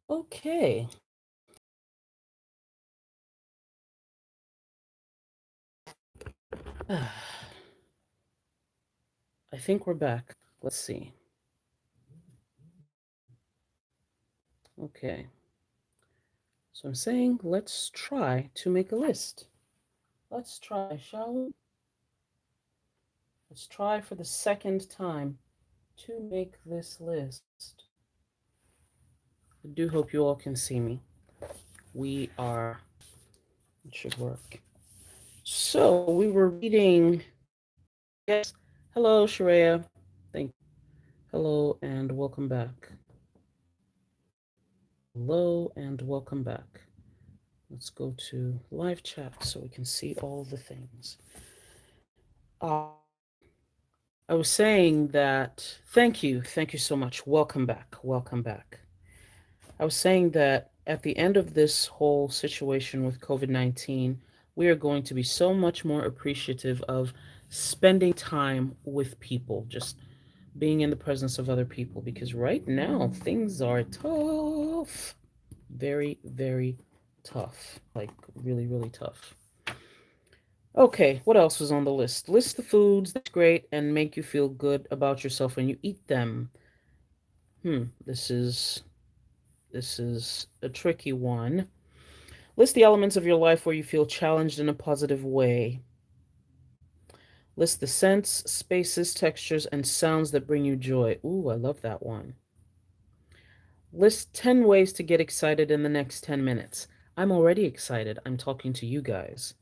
Okay. I think we're back. Let's see. Okay. So I'm saying let's try to make a list. Let's try, shall we? Let's try for the second time to make this list. I do hope you all can see me. We are, it should work. So we were reading, yes, hello, Sharia. Thank you. Hello and welcome back. Hello and welcome back. Let's go to live chat so we can see all the things. I was saying that, thank you so much. Welcome back, welcome back. I was saying that at the end of this whole situation with COVID 19, we are going to be so much more appreciative of spending time with people, just being in the presence of other people, because right now things are tough. Very, very tough. Like, really, really tough. Okay, what else was on the list? List the foods that's great and make you feel good about yourself when you eat them. This is a tricky one. List the elements of your life where you feel challenged in a positive way. List the scents, spaces, textures, and sounds that bring you joy. Ooh, I love that one. List 10 ways to get excited in the next 10 minutes. I'm already excited. I'm talking to you guys.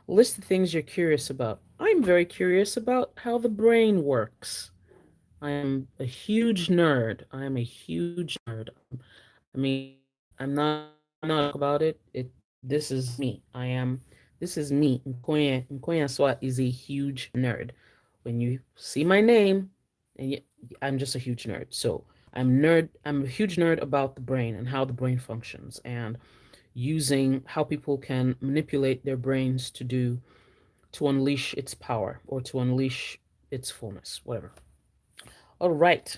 List the things you're curious about. I'm very curious about how the brain works. I am a huge nerd. I am a huge nerd. I mean, I'm not about it. This is me. This is me. Nkoya Swat is a huge nerd. When you see my name, and I'm just a huge nerd. So I'm a huge nerd about the brain and how the brain functions and using how people can manipulate their brains to unleash its power or to unleash its fullness, whatever. All right.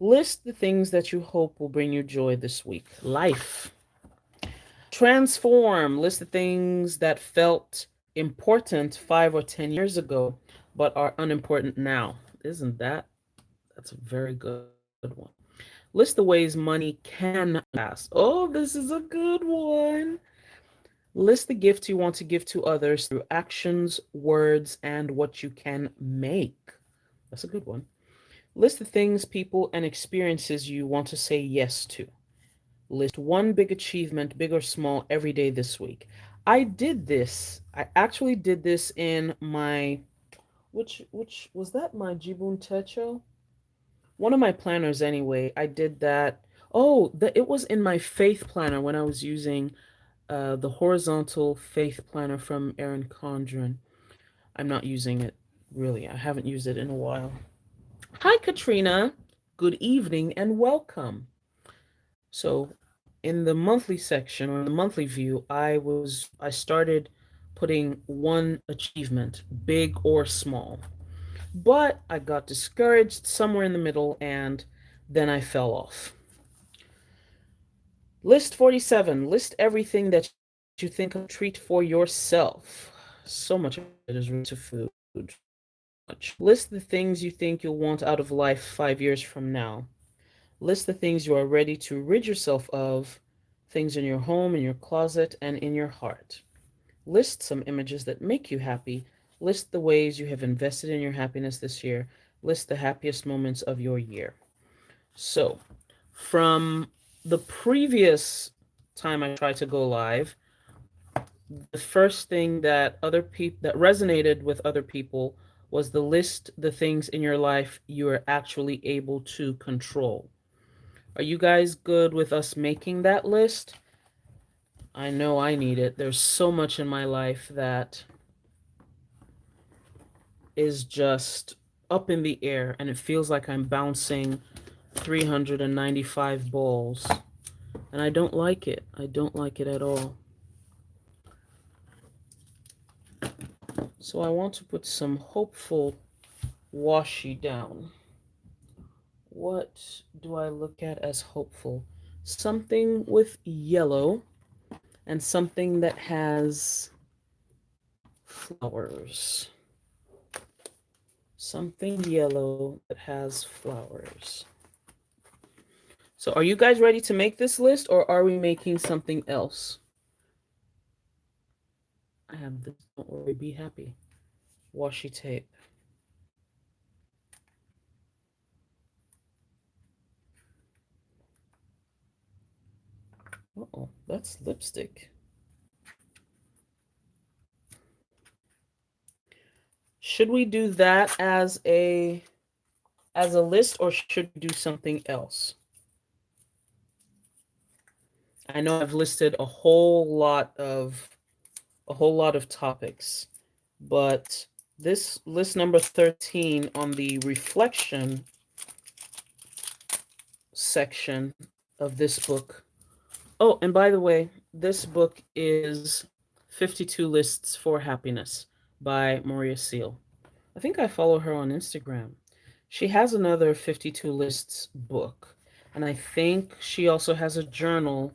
List the things that you hope will bring you joy this week. Life. Transform. List the things that felt important 5 or 10 years ago, but are unimportant now. Isn't that's a very good one. List the ways money can last. Oh, this is a good one. List the gifts you want to give to others through actions, words, and what you can make. That's a good one. List the things, people, and experiences you want to say yes to. List one big achievement, big or small, every day this week. I did this. I actually did this in my which was that my Jibun Techo? One of my planners anyway. I did that. Oh, it was in my faith planner when I was using the horizontal faith planner from Erin Condren. I'm not using it really. I haven't used it in a while. Hi, Katrina. Good evening and welcome. So, in the monthly section or in the monthly view, I started putting one achievement, big or small. But I got discouraged somewhere in the middle and then I fell off. List 47. List everything that you think of treat for yourself. So much of it is related to food. Much. List the things you think you'll want out of life 5 years from now. List the things you are ready to rid yourself of, things in your home, in your closet, and in your heart. List some images that make you happy. List the ways you have invested in your happiness this year. List the happiest moments of your year. So, from the previous time I tried to go live, the first thing that other people that resonated with other people was the list the things in your life you are actually able to control. Are you guys good with us making that list? I know I need it. There's so much in my life that is just up in the air and it feels like I'm bouncing 395 balls. And I don't like it. I don't like it at all. So I want to put some hopeful washi down. What do I look at as hopeful? Something with yellow and something that has flowers. Something yellow that has flowers. So are you guys ready to make this list or are we making something else? I have this. Don't worry, be happy. Washi tape. Uh-oh, that's lipstick. Should we do that as a list or should we do something else? I know I've listed a whole lot of topics, but this list number 13 on the reflection section of this book. Oh, and by the way, this book is 52 Lists for Happiness by Maria Seal. I think I follow her on Instagram. She has another 52 Lists book, and I think she also has a journal,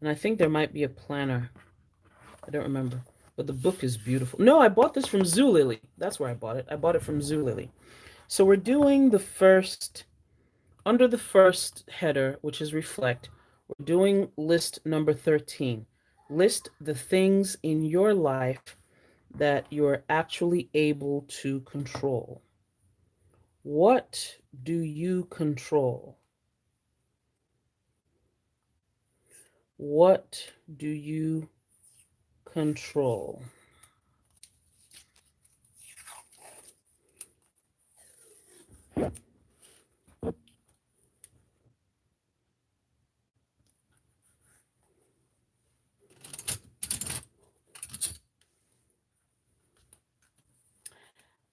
and I think there might be a planner. I don't remember. But the book is beautiful. No, I bought this from Zulily. That's where I bought it. I bought it from Zulily. So we're doing under the first header, which is reflect, we're doing list number 13. List the things in your life that you're actually able to control. What do you control? What do you control?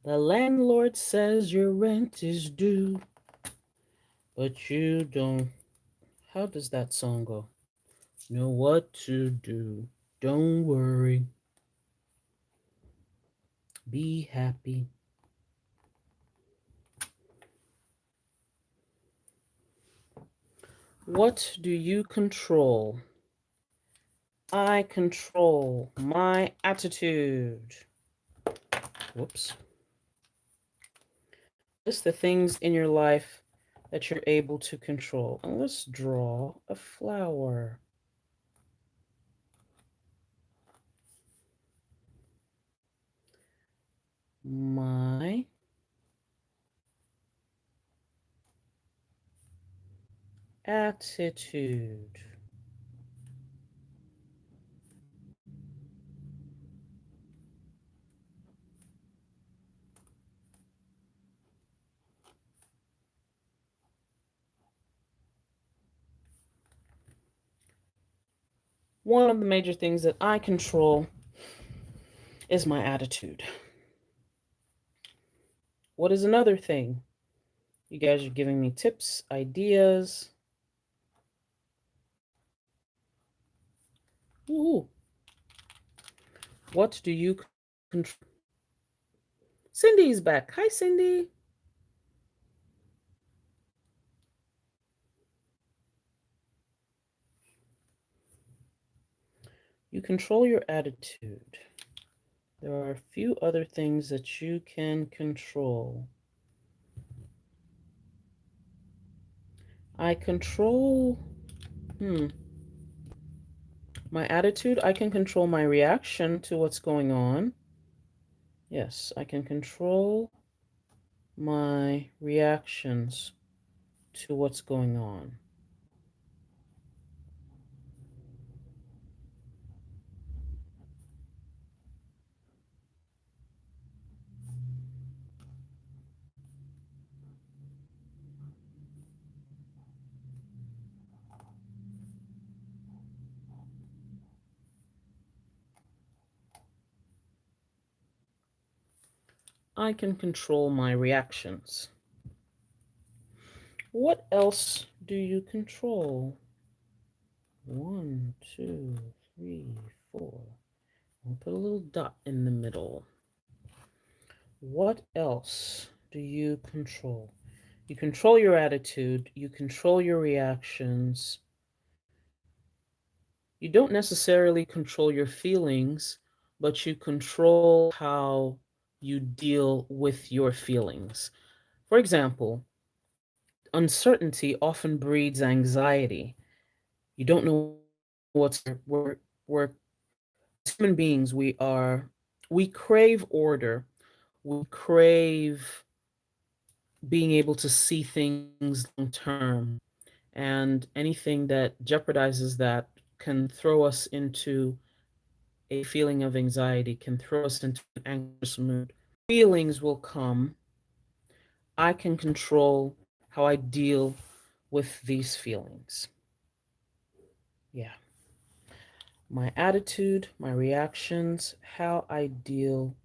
The landlord says your rent is due, but you don't. How does that song go? Know what to do. Don't worry. Be happy. What do you control? I control my attitude. Whoops. List the things in your life that you're able to control. And let's draw a flower. My attitude. One of the major things that I control is my attitude. What is another thing? You guys are giving me tips, ideas. Ooh. What do you control? Cindy's back. Hi, Cindy. You control your attitude. There are a few other things that you can control. I control, my attitude. I can control my reaction to what's going on. Yes, I can control my reactions to what's going on. I can control my reactions. What else do you control? 1, 2, 3, 4. I'll put a little dot in the middle. What else do you control? You control your attitude, you control your reactions. You don't necessarily control your feelings, but you control how you deal with your feelings. For example, uncertainty often breeds anxiety. You don't know what's we're as human beings, we crave order. We crave being able to see things long term, and anything that jeopardizes that can throw us into a feeling of anxiety, can throw us into an anxious mood. Feelings will come. I can control how I deal with these feelings. Yeah. My attitude, my reactions, how I deal.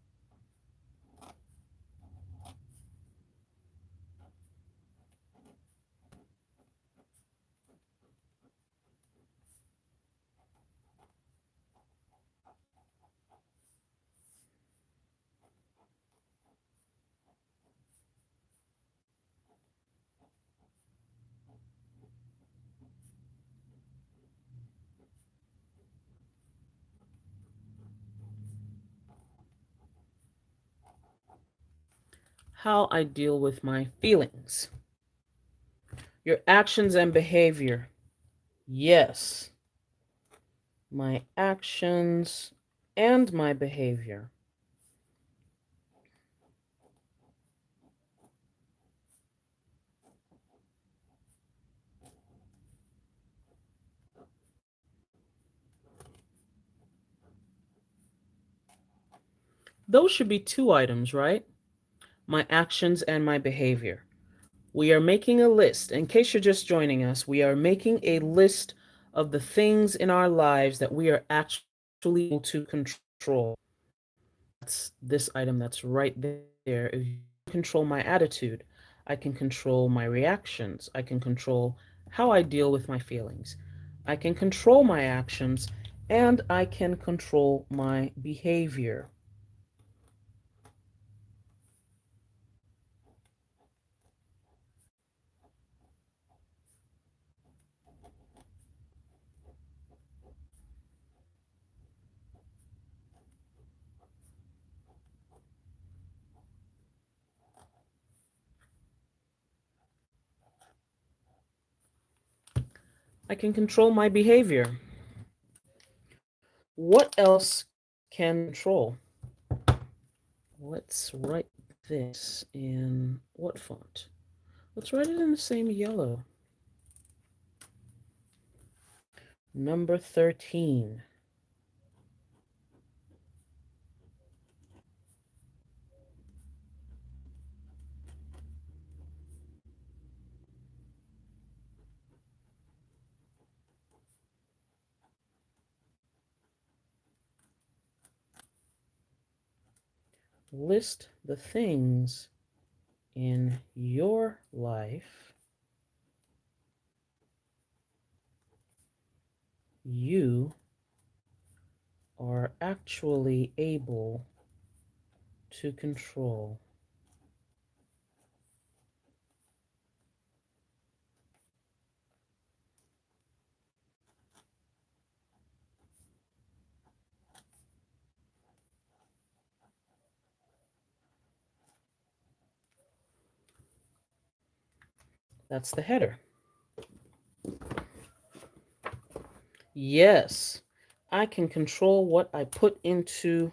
How I deal with my feelings. Your actions and behavior. Yes, my actions and my behavior. Those should be two items, right? My actions and my behavior. We are making a list. In case you're just joining us, we are making a list of the things in our lives that we are actually able to control. That's this item that's right there. If you control my attitude, I can control my reactions. I can control how I deal with my feelings. I can control my actions and I can control my behavior. I can control my behavior. What else can control? Let's write this in what font? Let's write it in the same yellow. Number 13. List the things in your life you are actually able to control. That's the header. Yes, I can control what I put into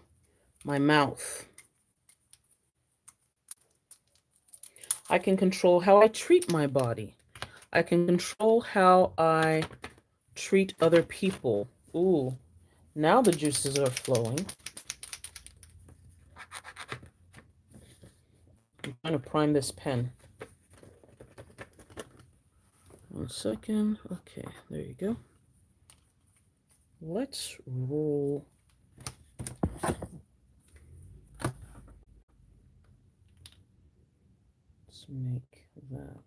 my mouth. I can control how I treat my body. I can control how I treat other people. Ooh, now the juices are flowing. I'm trying to prime this pen. 1 second. Okay, there you go. Let's roll. Let's make that.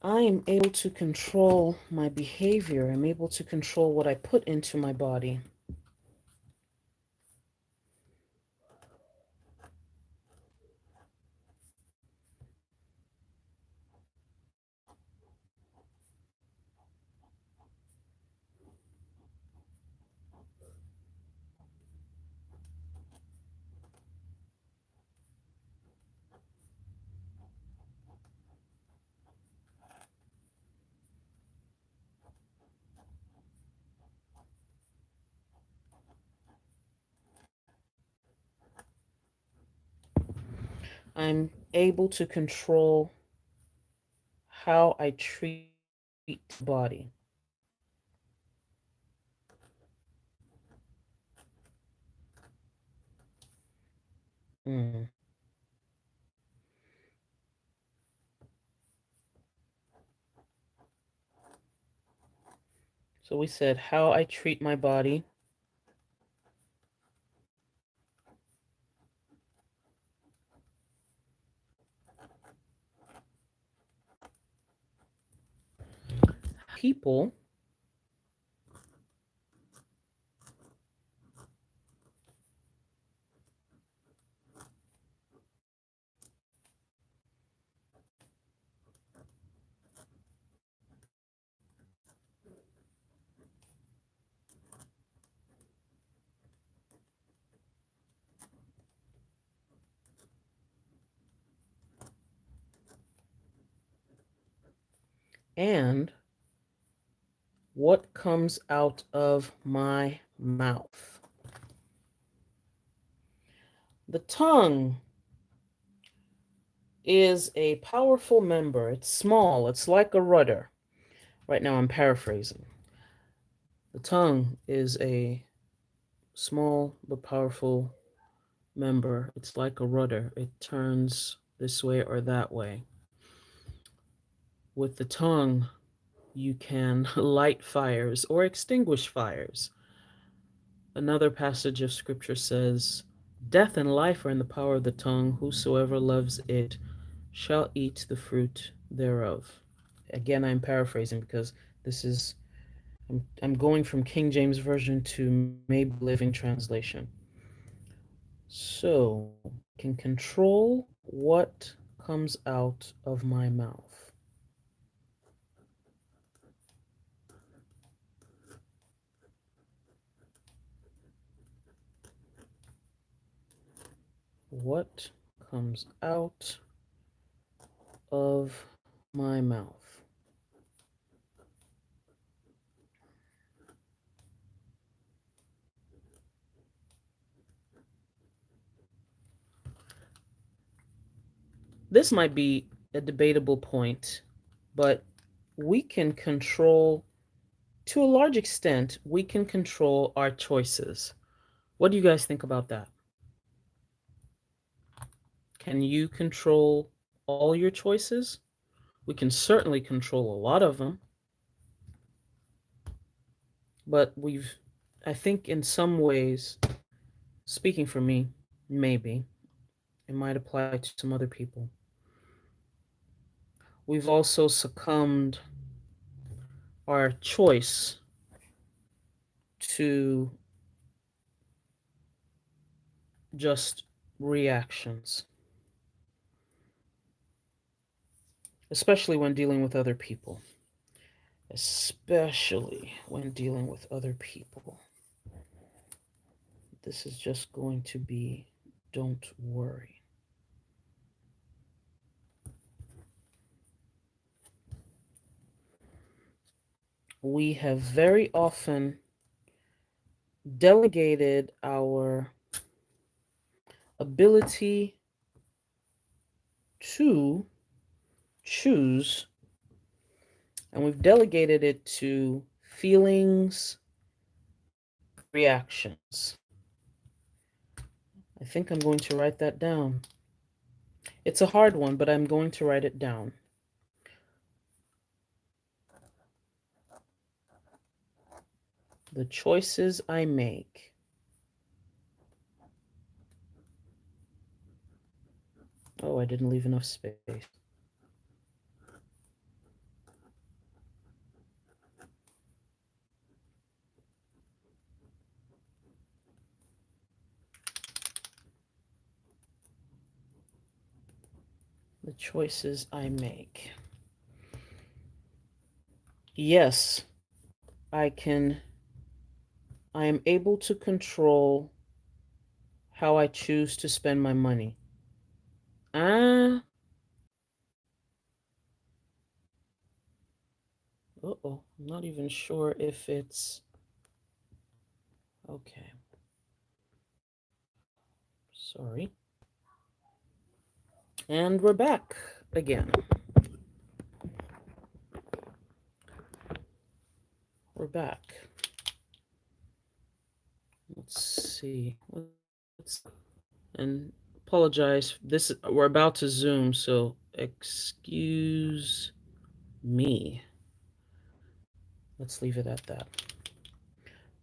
I am able to control my behavior. I'm able to control what I put into my body. I'm able to control how I treat the body. Mm. So we said how I treat my body, people, and what comes out of my mouth. The tongue is a powerful member. It's small, it's like a rudder. Right now, I'm paraphrasing. The tongue is a small but powerful member. It's like a rudder, it turns this way or that way. With the tongue, you can light fires or extinguish fires. Another passage of scripture says, "Death and life are in the power of the tongue. Whosoever loves it shall eat the fruit thereof." Again, I'm paraphrasing because this is, I'm going from King James Version to maybe Living Translation. So, I can control what comes out of my mouth. What comes out of my mouth? This might be a debatable point, but we can control, to a large extent, we can control our choices. What do you guys think about that? Can you control all your choices? We can certainly control a lot of them, but I think in some ways, speaking for me, maybe, it might apply to some other people. We've also succumbed our choice to just reactions, especially when dealing with other people. Especially when dealing with other people. This is just going to be, don't worry. We have very often delegated our ability to choose, and we've delegated it to feelings, reactions. I think I'm going to write that down. It's a hard one, but I'm going to write it down. The choices I make. Oh, I didn't leave enough space. The choices I make. Yes, I can, I am able to control how I choose to spend my money. Ah, uh-oh, I'm not even sure if it's okay. Sorry. And we're back again. We're back. Let's see. Let's and apologize. This we're about to zoom, so excuse me. Let's leave it at that.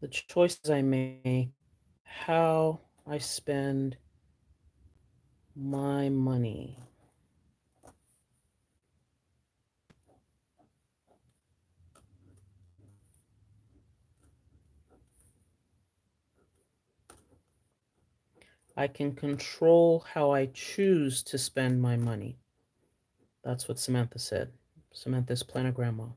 The choices I make, how I spend my money. I can control how I choose to spend my money. That's what Samantha said. Samantha's planogramma.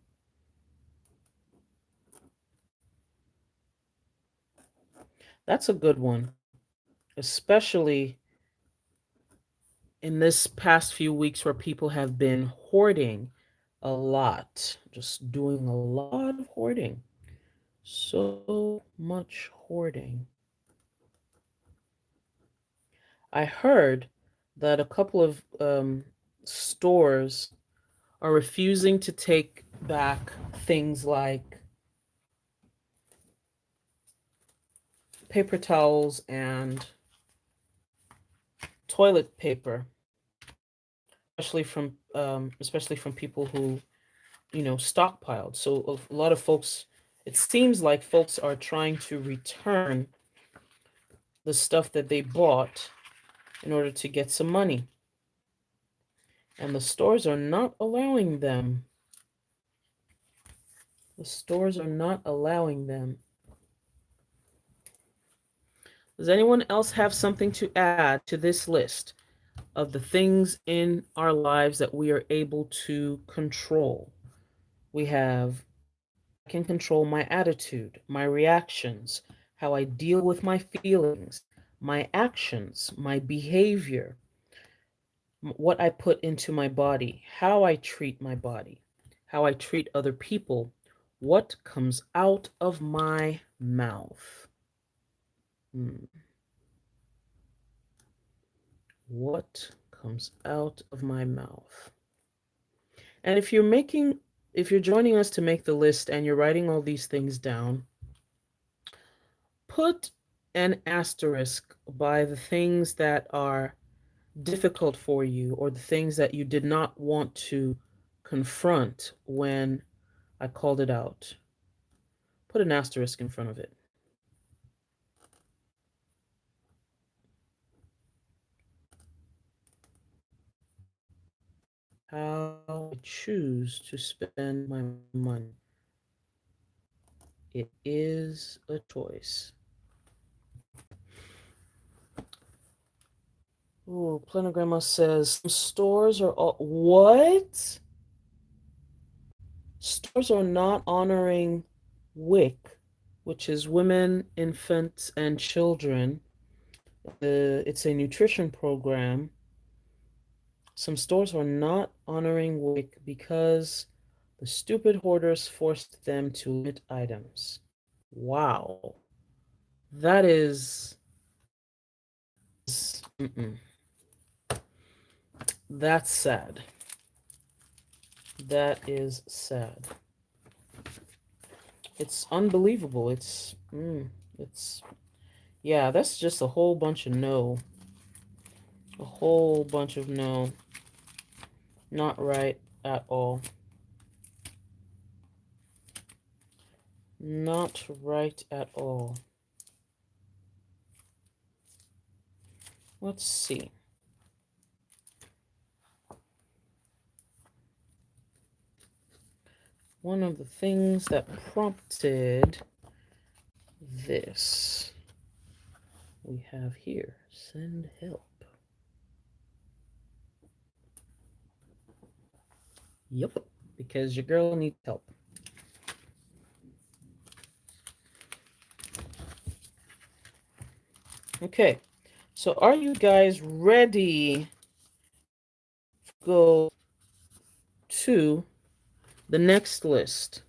That's a good one, especially in this past few weeks where people have been hoarding a lot, just doing a lot of hoarding. So much hoarding. I heard that a couple of stores are refusing to take back things like paper towels and toilet paper, especially from people who stockpiled. So a lot of folks, it seems like folks are trying to return the stuff that they bought in order to get some money, and the stores are not allowing them. The stores are not allowing them. Does anyone else have something to add to this list of the things in our lives that we are able to control? We have, I can control my attitude, my reactions, how I deal with my feelings, my actions, my behavior, what I put into my body, how I treat my body, how I treat other people, what comes out of my mouth. Hmm. What comes out of my mouth? And if you're joining us to make the list and you're writing all these things down, put an asterisk by the things that are difficult for you or the things that you did not want to confront when I called it out. Put an asterisk in front of it. How I choose to spend my money. It is a choice. Oh, Planogramma says some stores are all. What? Stores are not honoring WIC, which is Women, Infants, and Children. It's a nutrition program. Some stores are not honoring WIC because the stupid hoarders forced them to limit items. Wow. That mm-mm. That's sad. That is sad. It's unbelievable. It's, yeah, that's just a whole bunch of no. A whole bunch of no. Not right at all. Not right at all. Let's see. One of the things that prompted this we have here, send help. Yep, because your girl needs help. Okay, so are you guys ready to go to the next list?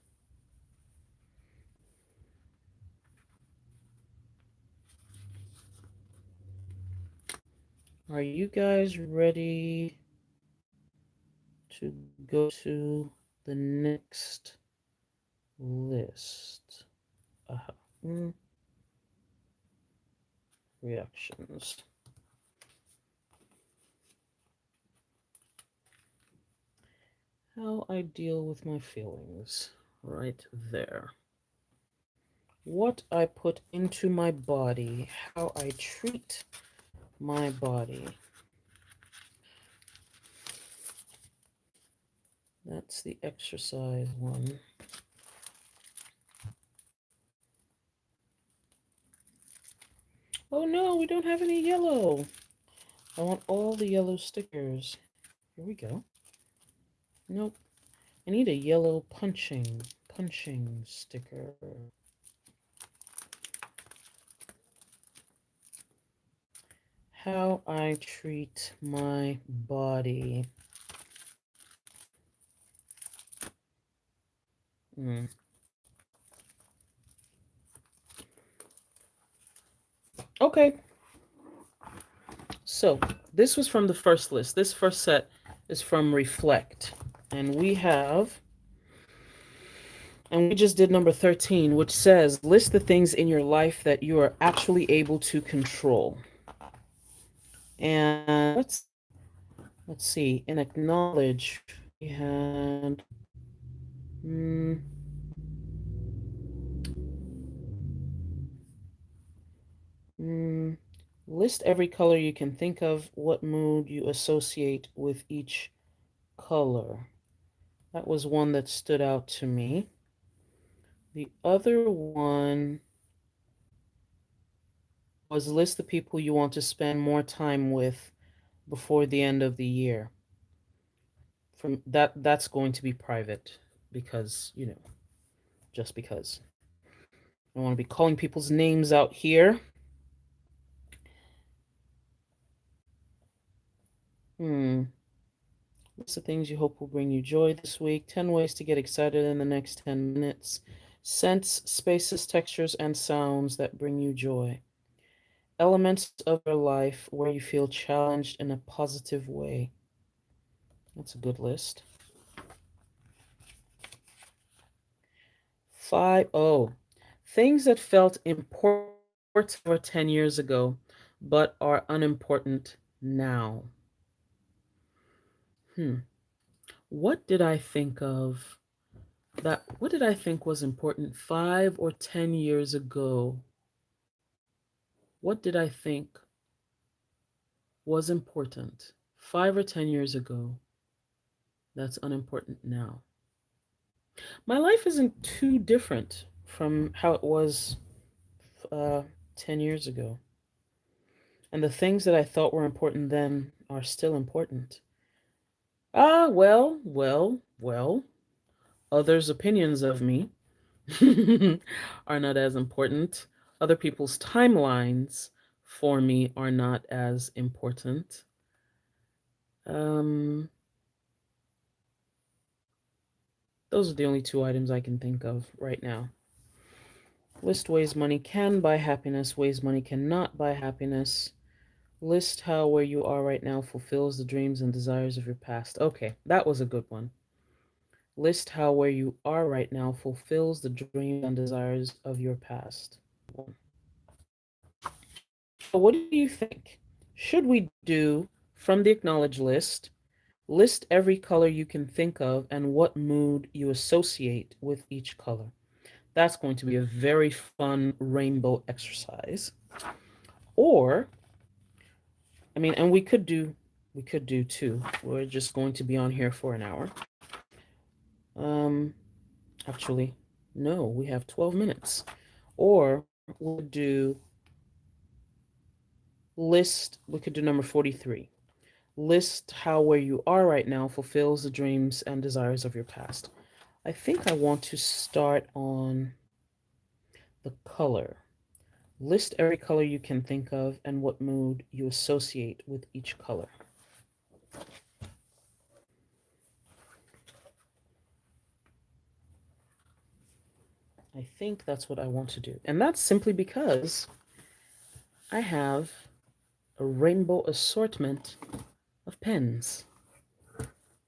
Are you guys ready to go to the next list? Uh, mm, reactions. How I deal with my feelings. Right there. What I put into my body. How I treat my body. That's the exercise one. Oh no, we don't have any yellow. I want all the yellow stickers. Here we go. Nope. I need a yellow punching sticker. How I treat my body. Hmm. Okay, so this was from the first list. This first set is from Reflect. And we just did number 13, which says list the things in your life that you are actually able to control. And let's see, in acknowledge, we had mm, mm, list every color you can think of, what mood you associate with each color. That was one that stood out to me. The other one was list the people you want to spend more time with before the end of the year. From that's going to be private because, just because. I don't want to be calling people's names out here. Hmm. List the things you hope will bring you joy this week. 10 ways to get excited in the next 10 minutes. Scents, spaces, textures, and sounds that bring you joy. Elements of your life where you feel challenged in a positive way. That's a good list. 5. Things that felt important over 10 years ago, but are unimportant now. Hmm. What did I think of what did I think was important 5 or 10 years ago? What did I think was important 5 or 10 years ago that's unimportant now? My life isn't too different from how it was uh, 10 years ago. And the things that I thought were important then are still important. Well. Others' opinions of me are not as important. Other people's timelines for me are not as important. Um, those are the only two items I can think of right now. List ways money can buy happiness, ways money cannot buy happiness. List how where you are right now fulfills the dreams and desires of your past. Okay, that was a good one. List how where you are right now fulfills the dreams and desires of your past. So what do you think? Should we do from the acknowledge list, list every color you can think of and what mood you associate with each color? That's going to be a very fun rainbow exercise. Or, I mean, and we could do two. We're just going to be on here for an hour. Um, actually, no, we have 12 minutes. Or we'll do we could do number 43. List how where you are right now fulfills the dreams and desires of your past. I think I want to start on the color. List every color you can think of and what mood you associate with each color. I think that's what I want to do. And that's simply because I have a rainbow assortment of pens.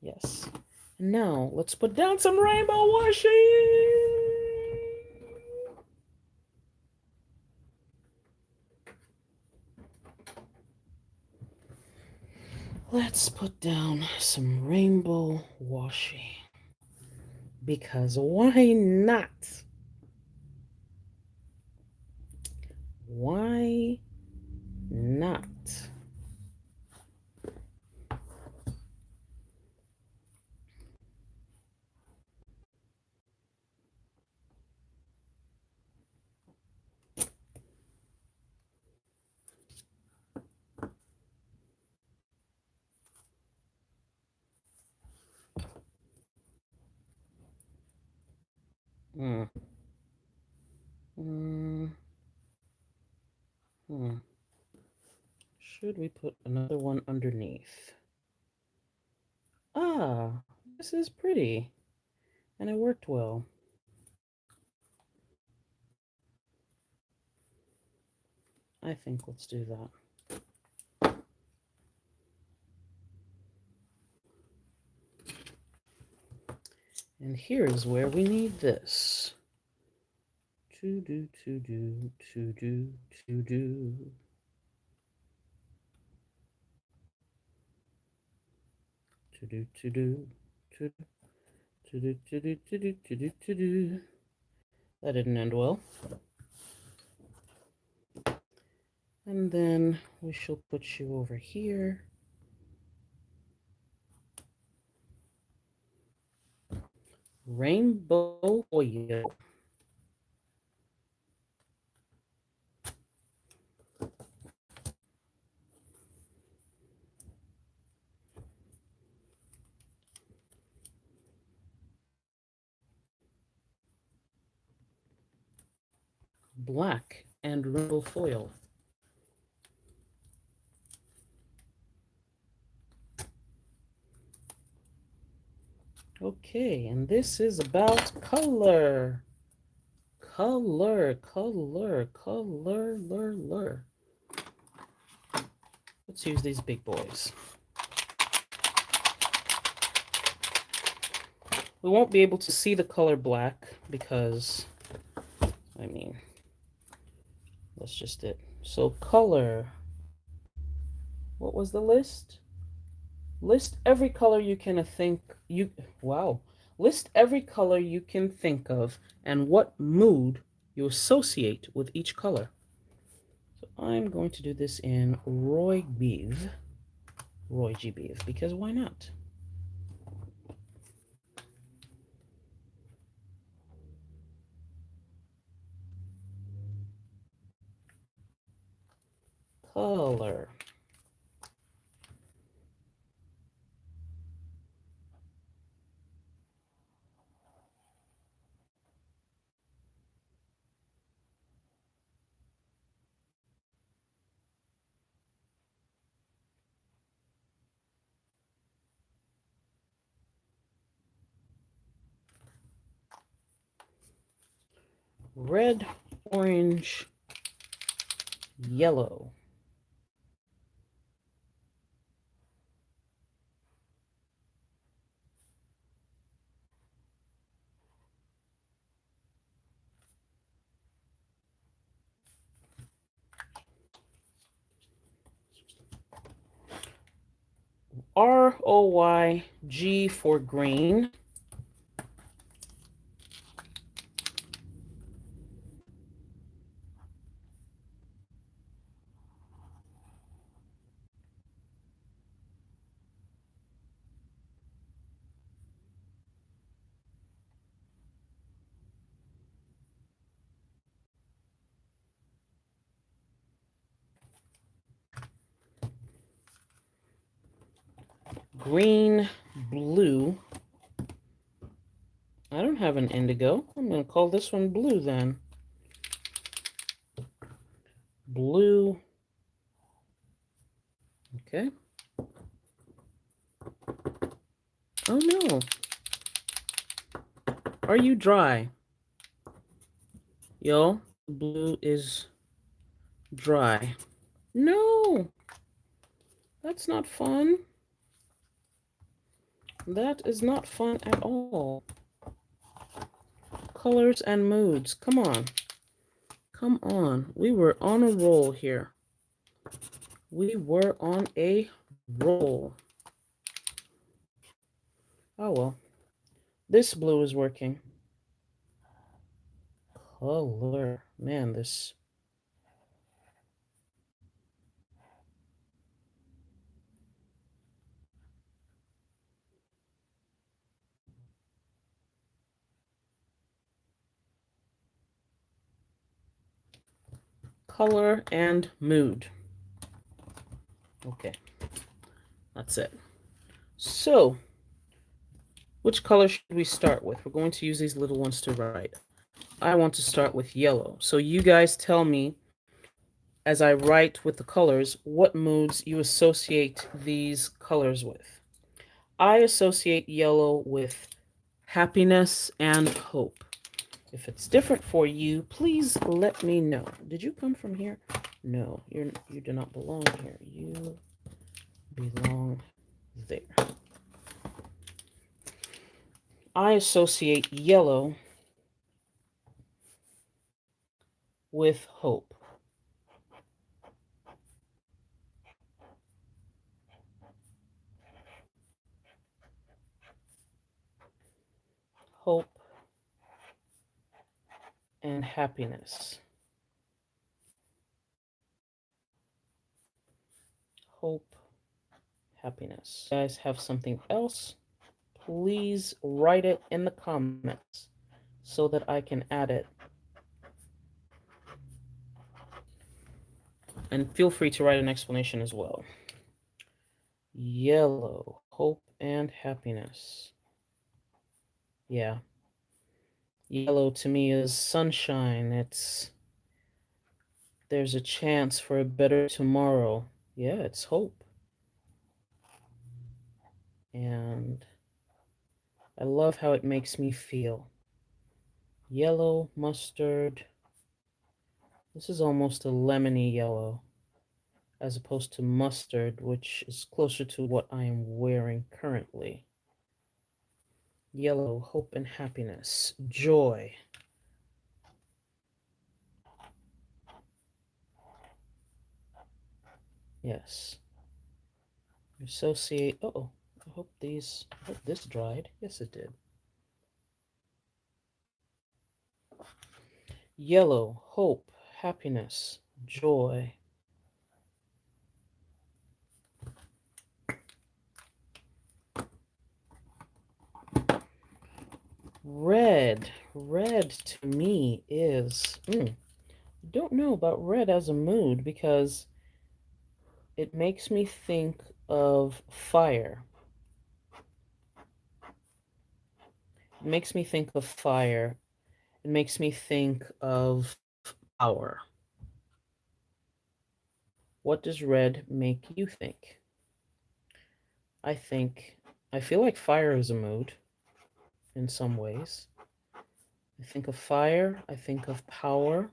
Yes. And now let's put down some rainbow washing. Let's put down some rainbow washing. Because why not? Why not? Hmm. Hmm. Hmm. Should we put another one underneath? Ah, this is pretty. And it worked well. I think let's do that. And here's where we need this. To do, to do, to do, to do. To do, to do, to do, to do, to do, to do, to do, to do. That didn't end well. And then we shall put you over here. Rainbow oil. Black and rainbow foil. Okay, and this is about color. Color, color, color, lur. Let's use these big boys. We won't be able to see the color black because, I mean, that's just it. So color, what was the list? List every color you can wow. List every color you can think of and what mood you associate with each color. So I'm going to do this in Roy G. Beeve, because why not? Color. Red, orange, yellow. ROYG for green. Green, blue. I don't have an indigo. I'm going to call this one blue then. Blue. Okay. Oh no. Are you dry? Yo, blue is dry. No, that's not fun. That is not fun at all. Colors and moods. Come on. Come on. We were on a roll here. We were on a roll. Oh well. This blue is working. Color. Man, this. Color and mood. Okay. That's it. So, which color should we start with? We're going to use these little ones to write. I want to start with yellow. So you guys tell me, as I write with the colors, what moods you associate these colors with. I associate yellow with happiness and hope. If it's different for you, please let me know. Did you come from here? No, you do not belong here. You belong there. I associate yellow with hope. Hope and happiness. Hope, happiness. You guys have something else? Please write it in the comments so that I can add it. And feel free to write an explanation as well. Yellow, hope and happiness. Yeah. Yellow to me is sunshine. There's a chance for a better tomorrow. Yeah, it's hope. And I love how it makes me feel. Yellow, mustard. This is almost a lemony yellow, as opposed to mustard, which is closer to what I am wearing currently. Yellow, hope and happiness. Joy. Yes. Associate. Oh, I hope this dried. Yes, it did. Yellow, hope, happiness, joy. Red. Red to me is. I don't know about red as a mood because it makes me think of fire. It makes me think of fire. It makes me think of power. What does red make you think? I think, I feel like fire is a mood in some ways. I think of fire, I think of power.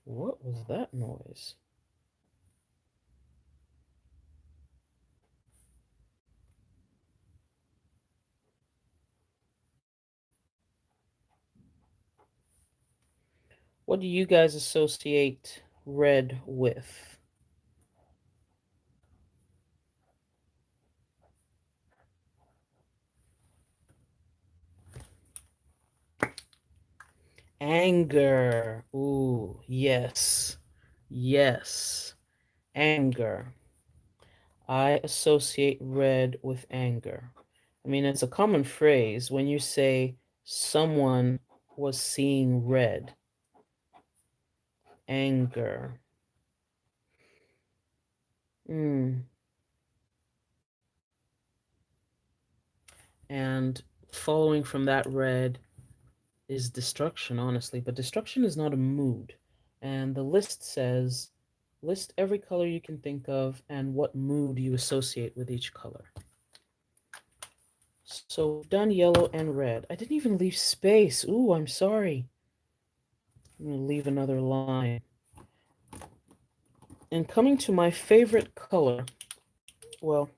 What was that noise? What do you guys associate red with? Anger. Ooh, yes. Yes. Anger. I associate red with anger. I mean, it's a common phrase when you say Someone was seeing red, anger. Mm. And following from that red is destruction, honestly. But destruction is not a mood. And the list says list every color you can think of and what mood you associate with each color. So we've done yellow and red. I didn't even leave space. Ooh, I'm sorry. I'm going to leave another line. And coming to my favorite color, well,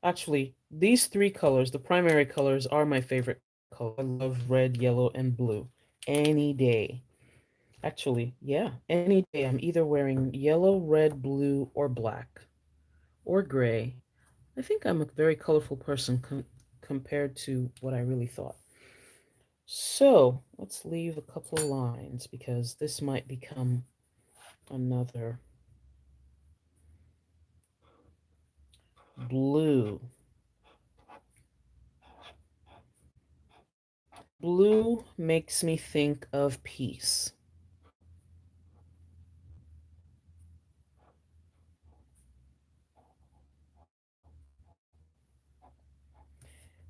actually, these three colors, the primary colors, are my favorite color. I love red, yellow, and blue. Any day. Actually, yeah, any day. I'm either wearing yellow, red, blue, or black, or gray. I think I'm a very colorful person compared to what I really thought. So let's leave a couple of lines because this might become another blue. Blue makes me think of peace.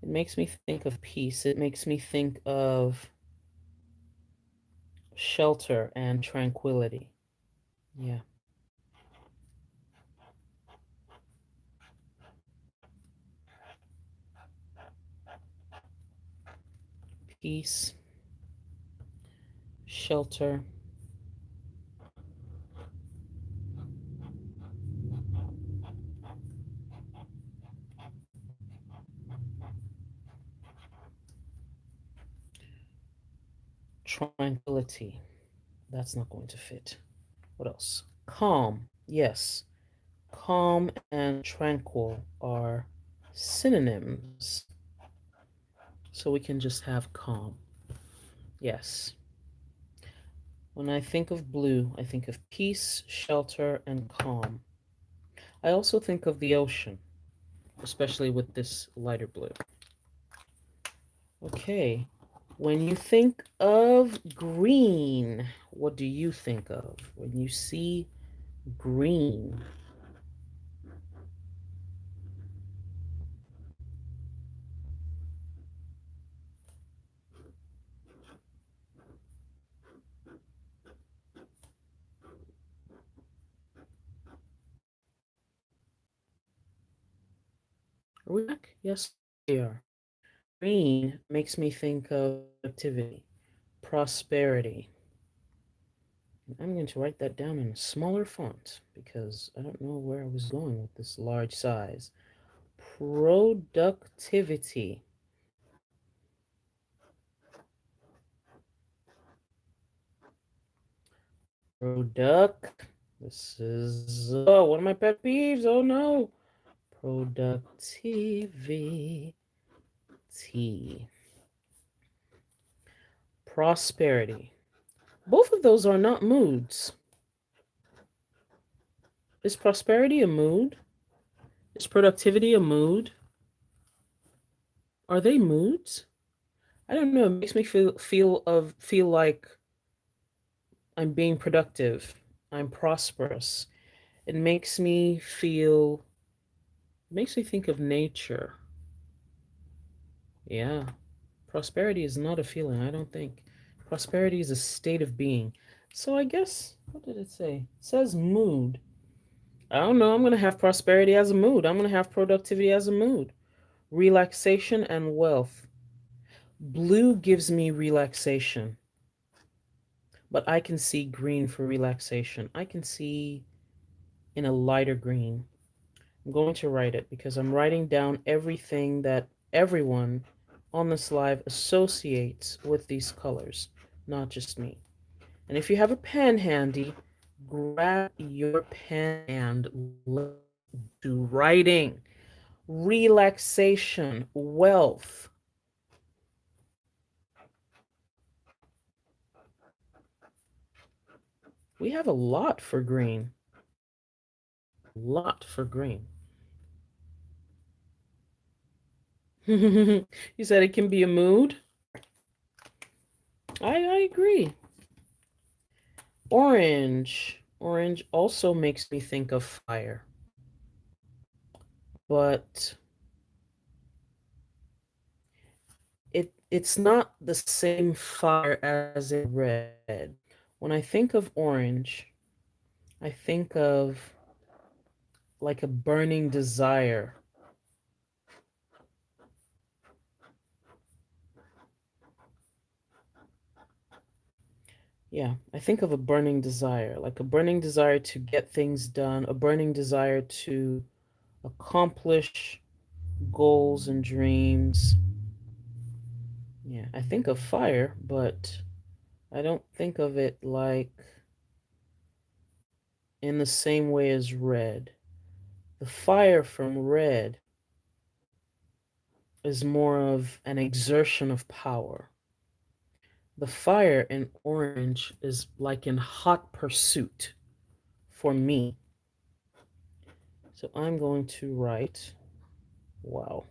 It makes me think of peace. It makes me think of shelter and tranquility. Yeah. Peace, shelter, tranquility. That's not going to fit. What else? Calm. Yes. Calm and tranquil are synonyms. So we can just have calm. Yes. When I think of blue, I think of peace, shelter, and calm. I also think of the ocean, especially with this lighter blue. Okay. When you think of green, what do you think of? When you see green, are we back? Yes, we are. Green makes me think of activity, prosperity. I'm going to write that down in a smaller font because I don't know where I was going with this large size. Productivity. Product. This is one of my pet peeves. Oh no. Productivity. Prosperity. Both of those are not moods. Is prosperity a mood? Is productivity a mood? Are they moods? I don't know. It makes me feel like I'm being productive. I'm prosperous. It makes me think of nature. Yeah. Prosperity is not a feeling, I don't think. Prosperity is a state of being. So I guess what did it say? It says mood. I don't know. I'm going to have prosperity as a mood. I'm going to have productivity as a mood. Relaxation and wealth. Blue gives me relaxation, but I can see green for relaxation. I can see in a lighter green. I'm going to write it because I'm writing down everything that everyone on this live associates with these colors, not just me. And if you have a pen handy, grab your pen and let's do writing. Relaxation, wealth. We have a lot for green. A lot for green. You said it can be a mood? I agree. Orange. Orange also makes me think of fire, but it's not the same fire as in red. When I think of orange, I think of like a burning desire. Yeah, I think of a burning desire, like a burning desire to get things done, a burning desire to accomplish goals and dreams. Yeah, I think of fire, but I don't think of it like in the same way as red. The fire from red is more of an exertion of power. The fire in orange is like in hot pursuit for me. So I'm going to write, wow.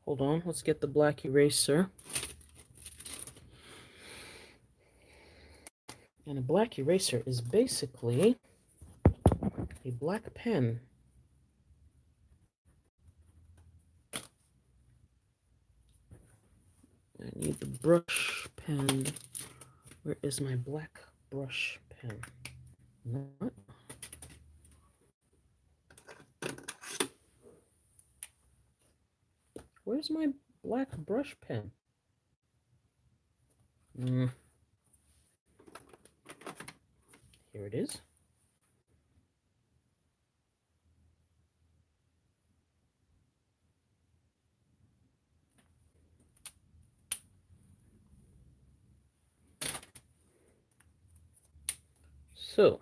Hold on, let's get the black eraser. And a black eraser is basically a black pen. I need the brush pen. Where is my black brush pen? What? Where's my black brush pen? Mm, here it is. So,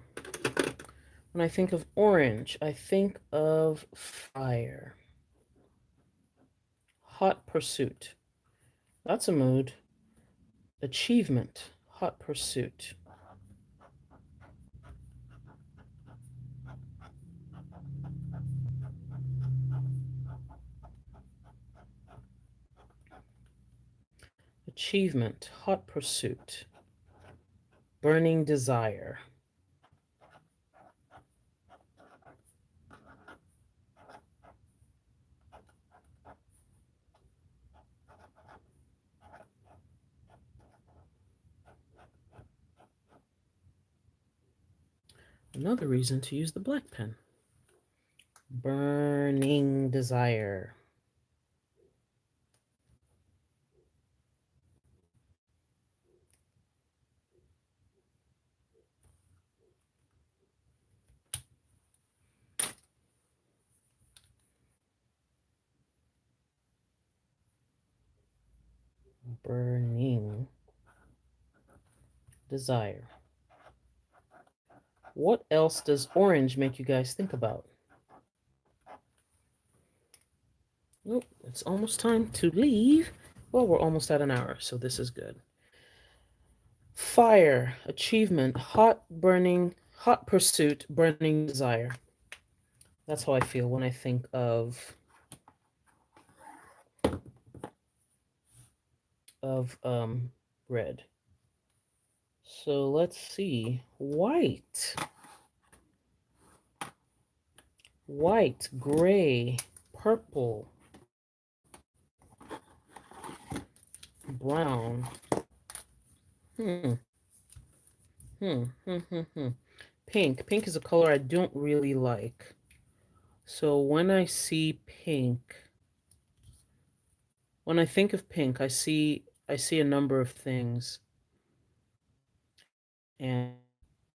when I think of orange, I think of fire. Hot pursuit. That's a mood. Achievement. Hot pursuit. Achievement. Hot pursuit. Burning desire. Another reason to use the black pen. Burning desire. Burning desire. What else does orange make you guys think about? Nope, it's almost time to leave. Well, we're almost at an hour, so this is good. Fire, achievement, hot pursuit, burning desire. That's how I feel when I think of red. So let's see. White, gray, purple, brown. Hmm. Hmm. Pink. Pink is a color I don't really like. So when I see pink, when I think of pink, I see a number of things, and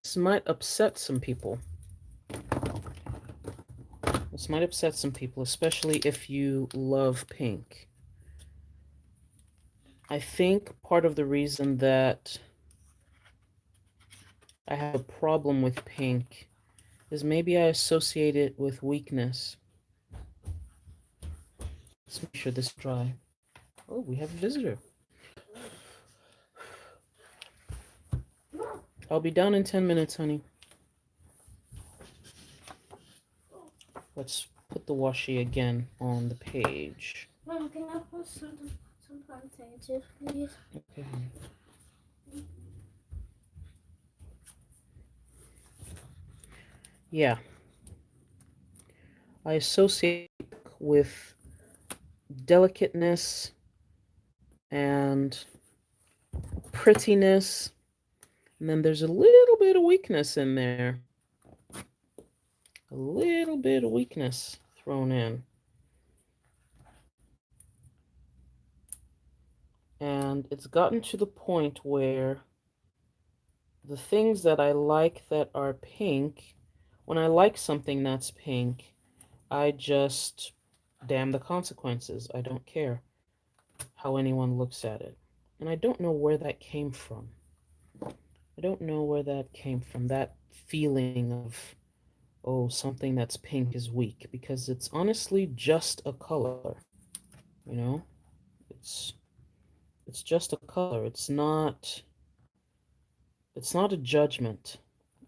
this might upset some people. This might upset some people, especially if you love pink. I think part of the reason that I have a problem with pink is maybe I associate it with weakness. Let's make sure this is dry. Oh, we have a visitor. I'll be down in 10 minutes, honey. Let's put the washi again on the page. Mom, can I put some Okay. Yeah, I associate with delicateness and prettiness, and then there's a little bit of weakness in there. A little bit of weakness thrown in. And it's gotten to the point where the things that I like that are pink, when I like something that's pink, I just damn the consequences. I don't care how anyone looks at it. And I don't know where that came from. I don't know where that came from. That feeling of, oh, something that's pink is weak, because it's honestly just a color, you know? It's it's just a color. It's not a judgment.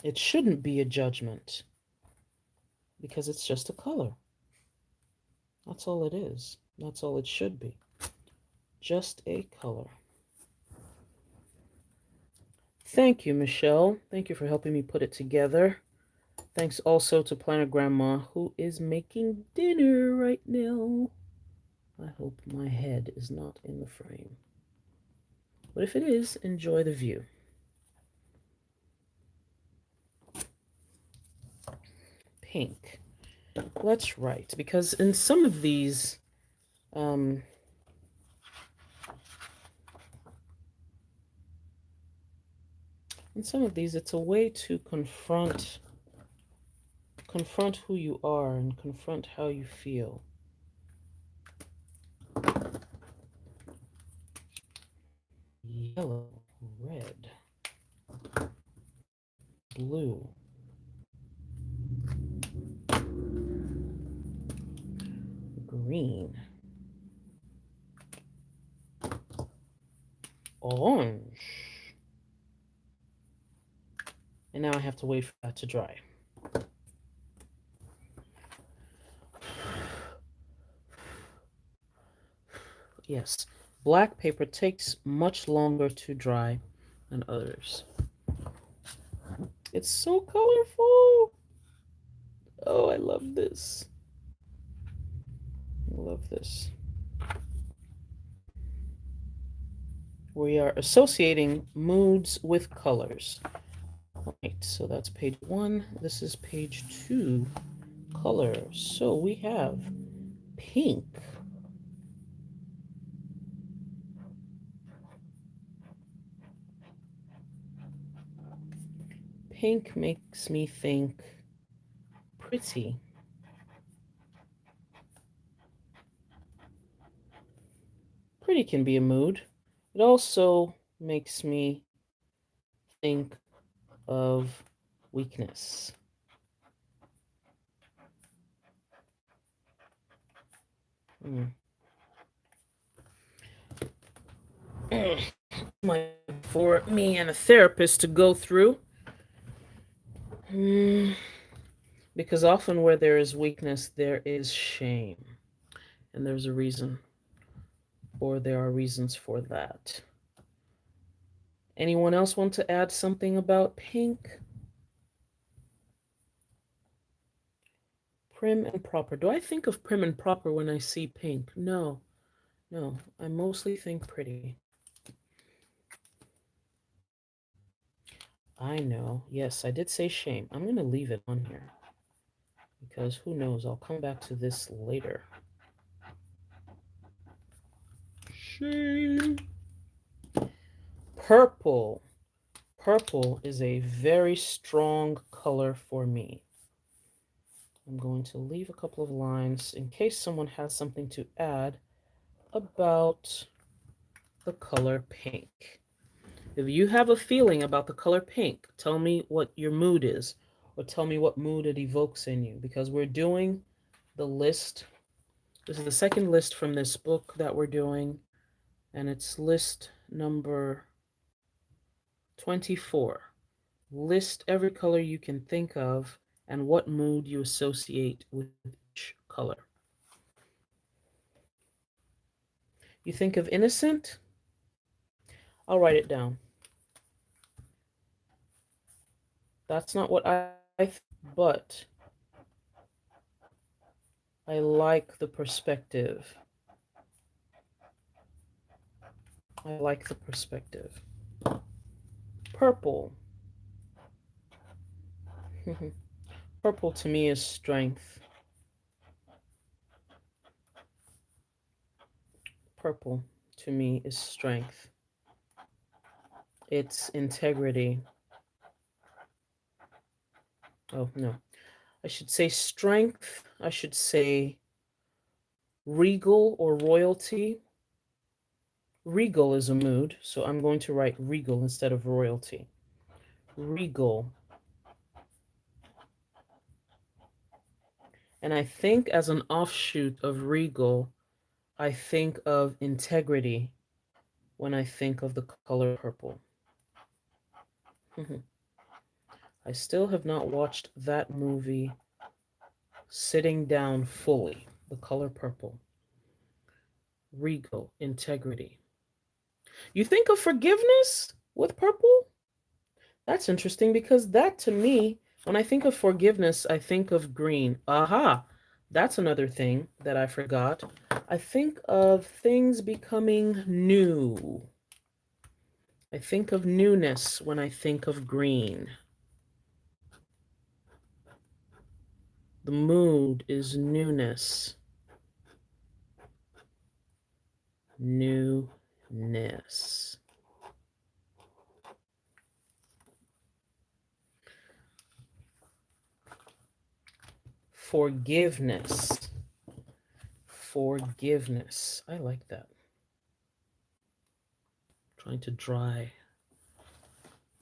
It shouldn't be a judgment because it's just a color. That's all it is. That's all it should be. Just a color. Thank you, Michelle. Thank you for helping me put it together. Thanks also to Planner Grandma, who is making dinner right now. I hope my head is not in the frame. But if it is, enjoy the view. Pink. Let's write, because um, in some of these, it's a way to confront who you are and confront how you feel. Yellow, red, blue, green, orange. And now I have to wait for that to dry. Yes, black paper takes much longer to dry than others. It's so colorful. Oh, I love this. I love this. We are associating moods with colors. Right, so that's page 1. This is page 2. Color. So we have pink. Pink makes me think pretty. Pretty can be a mood. It also makes me think of weakness. Mm. Like for me and a therapist to go through. Mm. Because often where there is weakness, there is shame. And there's a reason, or there are reasons for that. Anyone else want to add something about pink? Prim and proper. Do I think of prim and proper when I see pink? No, no. I mostly think pretty. I know. Yes, I did say shame. I'm going to leave it on here because who knows? I'll come back to this later. Shame. Purple. Purple is a very strong color for me. I'm going to leave a couple of lines in case someone has something to add about the color pink. If you have a feeling about the color pink, tell me what your mood is, or tell me what mood it evokes in you, because we're doing the list. This is the second list from this book that we're doing, and it's list number 24. List every color you can think of and what mood you associate with each color. You think of innocent? I'll write it down. That's not what I think, but I like the perspective. I like the perspective. Purple. Purple to me is strength. Purple to me is strength. It's integrity. Oh, no. I should say strength. I should say regal or royalty. Regal is a mood, so I'm going to write regal instead of royalty. Regal. And I think as an offshoot of regal, I think of integrity when I think of the color purple. I still have not watched that movie sitting down fully. The color purple. Regal. Integrity. You think of forgiveness with purple? That's interesting because that to me, when I think of forgiveness, I think of green. Aha! That's another thing that I forgot. I think of things becoming new. I think of newness when I think of green. The mood is newness. Newness. Forgiveness. Forgiveness. I like that. Trying to dry.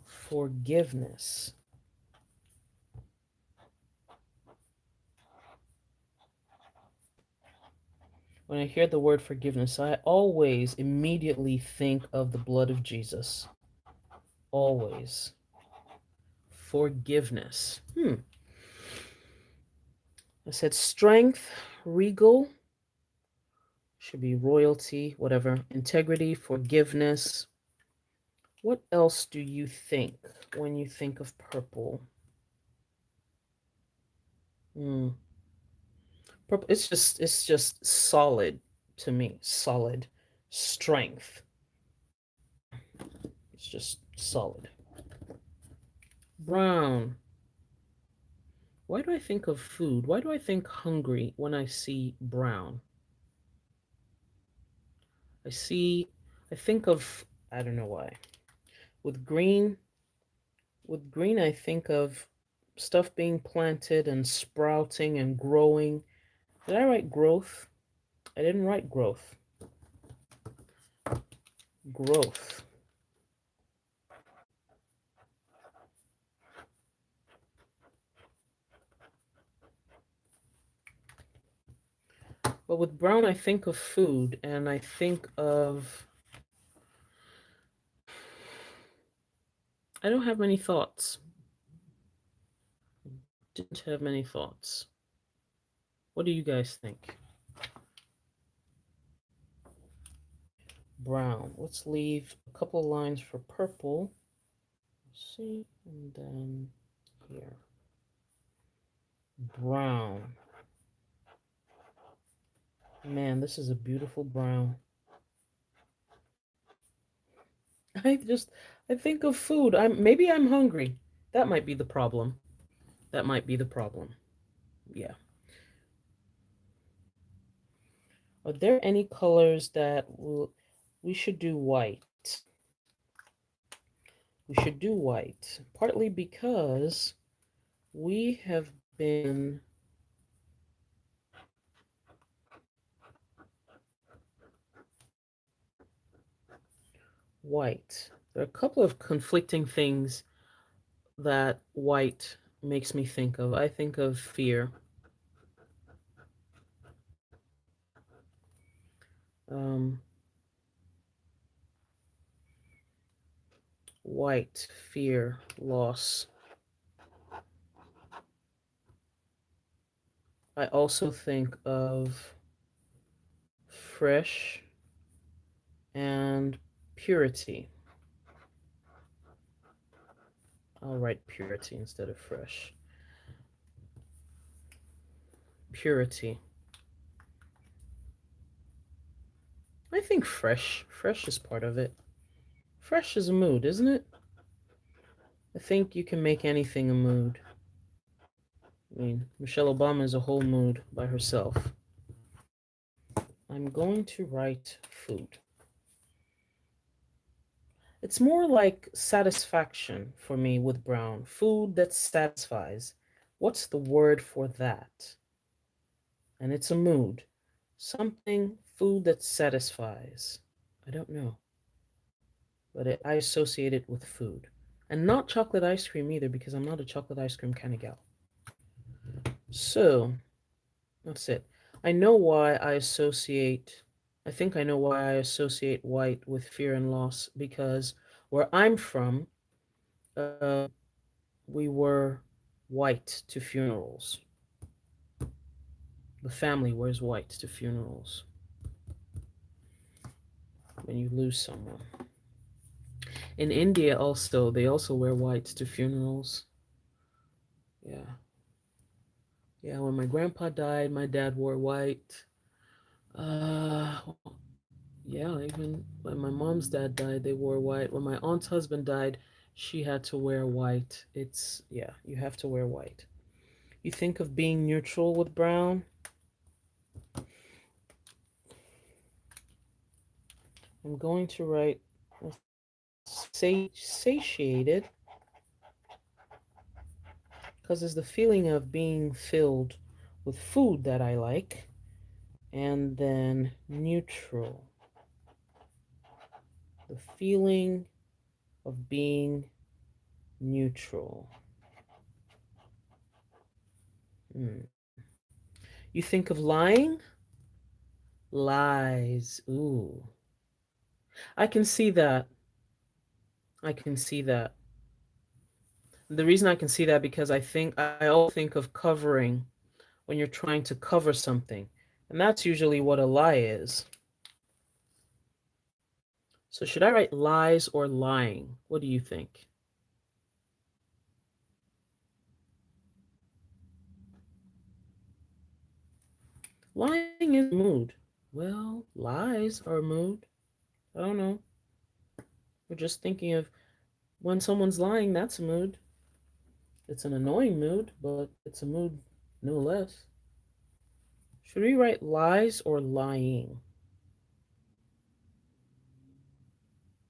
Forgiveness. When I hear the word forgiveness, I always immediately think of the blood of Jesus. Always. Forgiveness. I said strength, regal, should be royalty, whatever. Integrity, forgiveness. What else do you think when you think of purple? Hmm. Purple, it's just solid to me. Solid. Strength. It's just solid. Brown. Why do I think of food? Why do I think hungry when I see brown? I see, I think of, I don't know why. With green, with green, I think of stuff being planted and sprouting and growing. Did I write growth? I didn't write growth. Growth. But with brown, I think of food and I think of, I don't have many thoughts. Didn't have many thoughts. What do you guys think? Brown. Let's leave a couple lines for purple. See, and then here. Brown. Man, this is a beautiful brown. I just, I think of food. Maybe I'm hungry. That might be the problem. That might be the problem. Yeah. Are there any colors that we should do white? We should do white, partly because we have been white. There are a couple of conflicting things that white makes me think of. I think of fear. Um, White, fear, loss. I also think of fresh. And purity. I'll write purity instead of fresh. Purity. I think fresh. Fresh is part of it. Fresh is a mood, isn't it? I think you can make anything a mood. I mean, Michelle Obama is a whole mood by herself. I'm going to write food. It's more like satisfaction for me with brown. Food that satisfies. What's the word for that? And it's a mood. Something, food that satisfies. I don't know, but I associate it with food. And not chocolate ice cream either, because I'm not a chocolate ice cream kind of gal. So, that's it. I know why I associate, I think I know why I associate white with fear and loss, because where I'm from, uh, we were white to funerals. The family wears white to funerals when you lose someone. In India, also, they also wear white to funerals. Yeah. Yeah, when my grandpa died, my dad wore white. Uh, yeah, even when my mom's dad died, they wore white. When my aunt's husband died, she had to wear white. Yeah, you have to wear white. You think of being neutral with brown? I'm going to write satiated, because it's the feeling of being filled with food that I like. And then neutral, the feeling of being neutral. Hmm. You think of lying? Lies. Ooh. I can see that. I can see that. The reason I can see that because I also think of covering when you're trying to cover something. And that's usually what a lie is. So should I write lies or lying? What do you think? Lying is mood. Well, lies are mood. I don't know. We're just thinking of when someone's lying, that's a mood. It's an annoying mood, but it's a mood no less. Should we write lies or lying?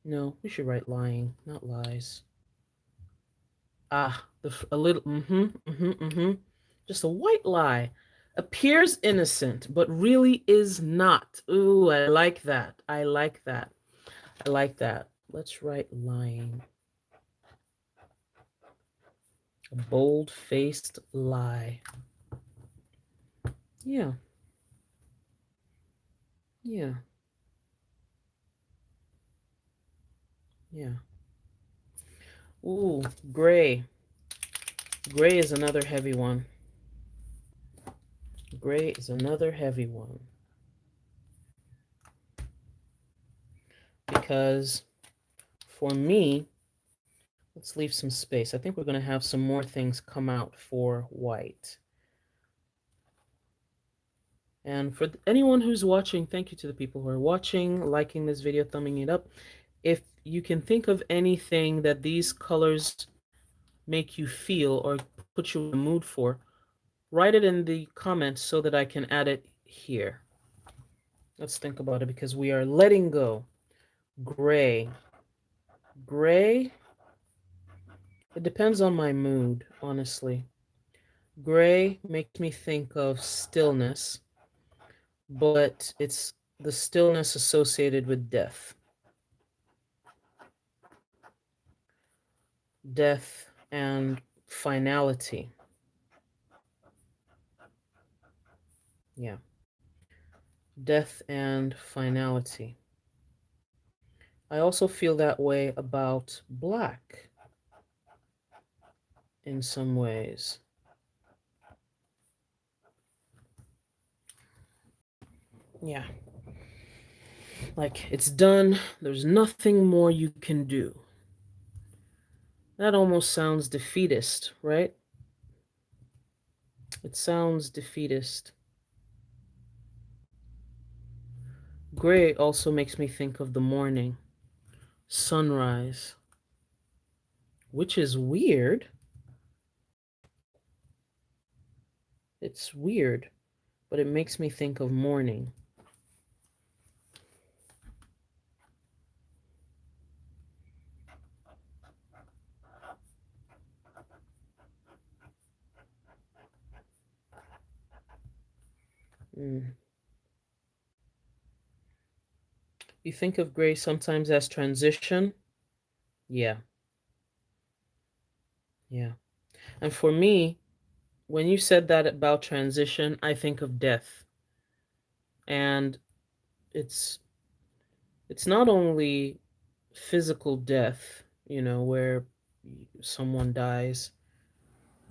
No, we should write lying, not lies. A little, Just a white lie. Appears innocent, but really is not. Ooh, I like that. I like that. I like that. Let's write lying. A bold-faced lie. Yeah, yeah, yeah. Ooh, gray. Gray is another heavy one. Gray is another heavy one. Because for me, let's leave some space. I think we're going to have some more things come out for white. And for anyone who's watching, thank you to the people who are watching, liking this video, thumbing it up. If you can think of anything that these colors make you feel or put you in a mood for, write it in the comments so that I can add it here. Let's think about it because we are letting go. Gray. Gray, it depends on my mood, honestly. Gray makes me think of stillness, but it's the stillness associated with death. Death and finality. Yeah. Death and finality. I also feel that way about black in some ways. Yeah. Like it's done, there's nothing more you can do. That almost sounds defeatist, right? It sounds defeatist. Gray also makes me think of the morning, sunrise, which is weird. It's weird, but it makes me think of morning. Mm. You think of gray sometimes as transition? Yeah, yeah. And for me, when you said that about transition, I think of death. And it's it's not only physical death, where someone dies.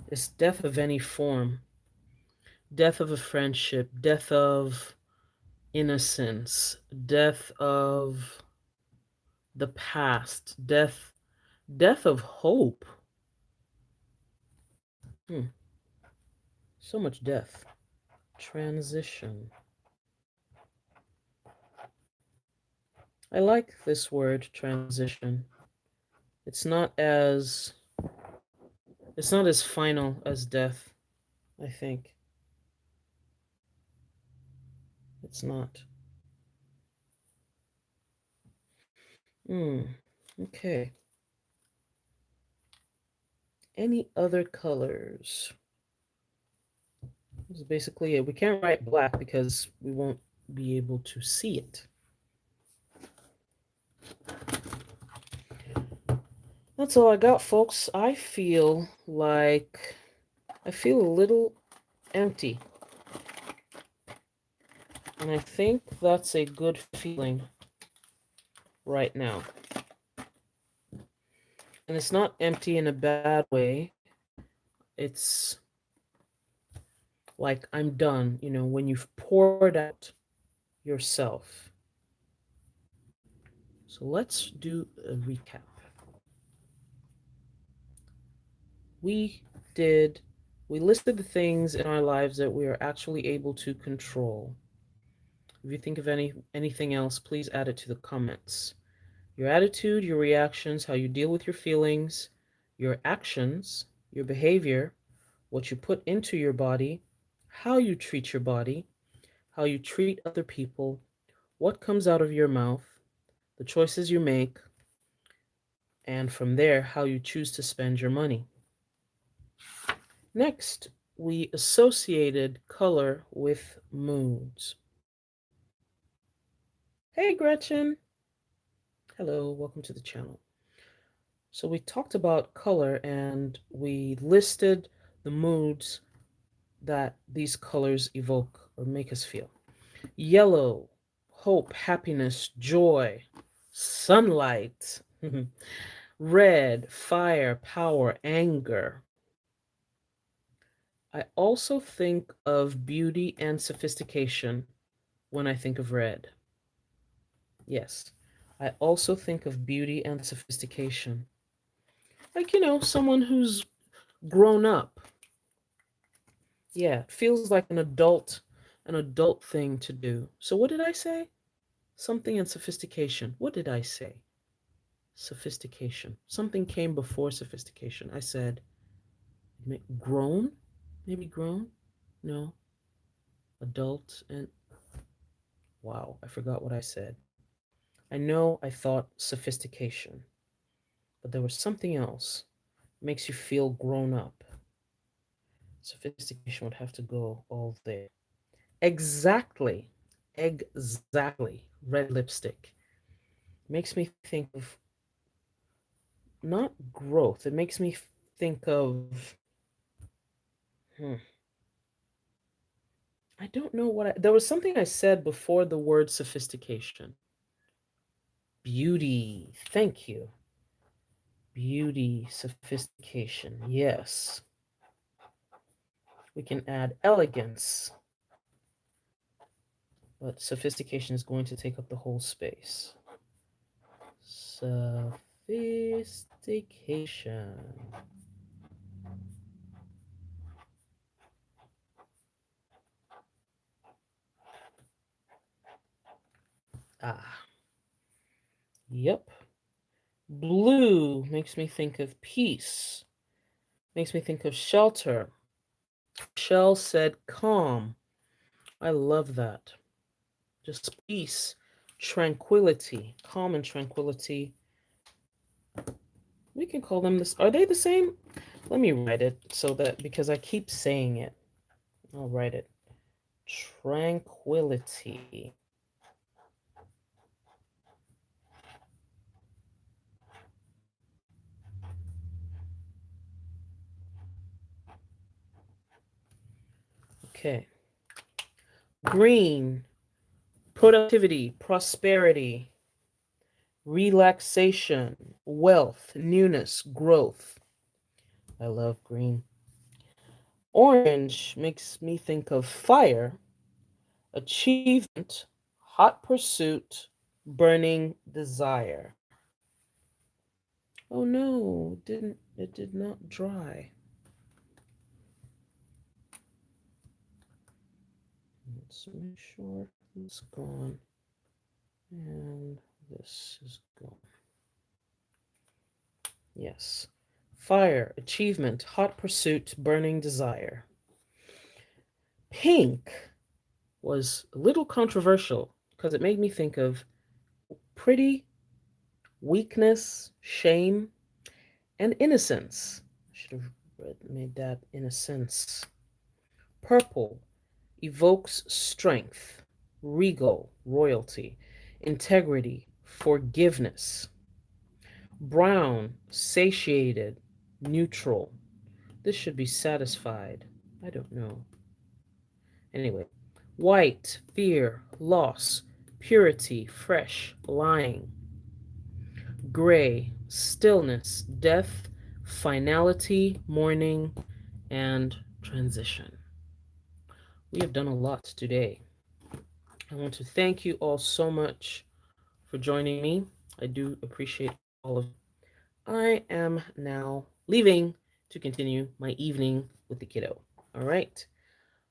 It's death of any form. Death of a friendship, death of innocence, death of the past, death of hope. Hmm, so much death. Transition. I like this word transition. It's not as it's not as final as death, I think. It's not. Hmm. Okay. Any other colors? This is basically it. We can't write black because we won't be able to see it. That's all I got, folks. I feel a little empty, and I think that's a good feeling right now. And it's not empty in a bad way. It's like I'm done, when you've poured out yourself. So let's do a recap. We did, we listed the things in our lives that we are actually able to control. If you think of anything else, please add it to the comments. Your attitude, your reactions, how you deal with your feelings, your actions, your behavior, what you put into your body, how you treat your body, how you treat other people, what comes out of your mouth, the choices you make, and from there, how you choose to spend your money. Next, we associated color with moods. Hey, Gretchen. Hello, welcome to the channel. So we talked about color and we listed the moods that these colors evoke or make us feel. Yellow, hope, happiness, joy, sunlight. Red, fire, power, anger. I also think of beauty and sophistication when I think of red. Yes, I also think of beauty and sophistication. Like, someone who's grown up. Yeah, it feels like an adult thing to do. So what did I say? Something in sophistication. What did I say? Sophistication. Something came before sophistication. I said grown? Maybe grown? No. Adult and wow, I forgot what I said. I know I thought sophistication, but there was something else. Makes you feel grown up. Sophistication would have to go all there. Exactly. Exactly. Red lipstick. Makes me think of not growth. It makes me think of I don't know there was something I said before the word sophistication. Beauty. Thank you. Beauty, sophistication. Yes. We can add elegance. but sophistication is going to take up the whole space. Sophistication. Ah, yep. Blue makes me think of peace, makes me think of shelter. Shell said calm. I love that. Just peace, tranquility, calm and tranquility. We can call them this. Are they the same? Let me write it so that because I keep saying it, I'll write it. Tranquility. Okay. Green, productivity, prosperity, relaxation, wealth, newness, growth. I love green. Orange makes me think of fire, achievement, hot pursuit, burning desire. Oh no, it did not dry. Let's make sure it's gone and this is gone. Yes. Fire, achievement, hot pursuit, burning desire. Pink was a little controversial because it made me think of pretty, weakness, shame, and innocence. I should have made that innocence. Purple evokes strength, regal, royalty, integrity, forgiveness. Brown, satiated, neutral. This should be satisfied. I don't know. Anyway, white, fear, loss, purity, fresh, lying. Gray, stillness, death, finality, mourning, and transition. We have done a lot today. I want to thank you all so much for joining me. I do appreciate all of you. I am now leaving to continue my evening with the kiddo. All right.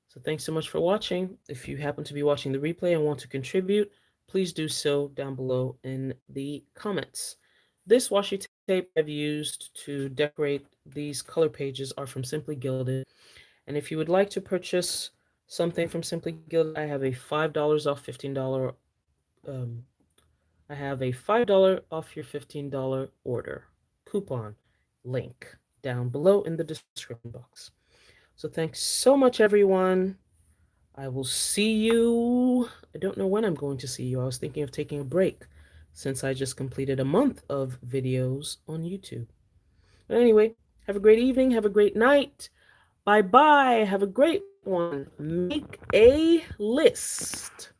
So thanks so much for watching. If you happen to be watching the replay and want to contribute, please do so down below in the comments. This washi tape I've used to decorate these color pages are from Simply Gilded. And if you would like to purchase something from Simply Gilded, I have a $5 off $15 um, I have a $5 off your $15 order coupon link down below in the description box. So thanks so much, everyone. I will see you. I don't know when I'm going to see you. I was thinking of taking a break since I just completed a month of videos on YouTube. But anyway, have a great evening. Have a great night. Bye bye. Have a great one. Make a list.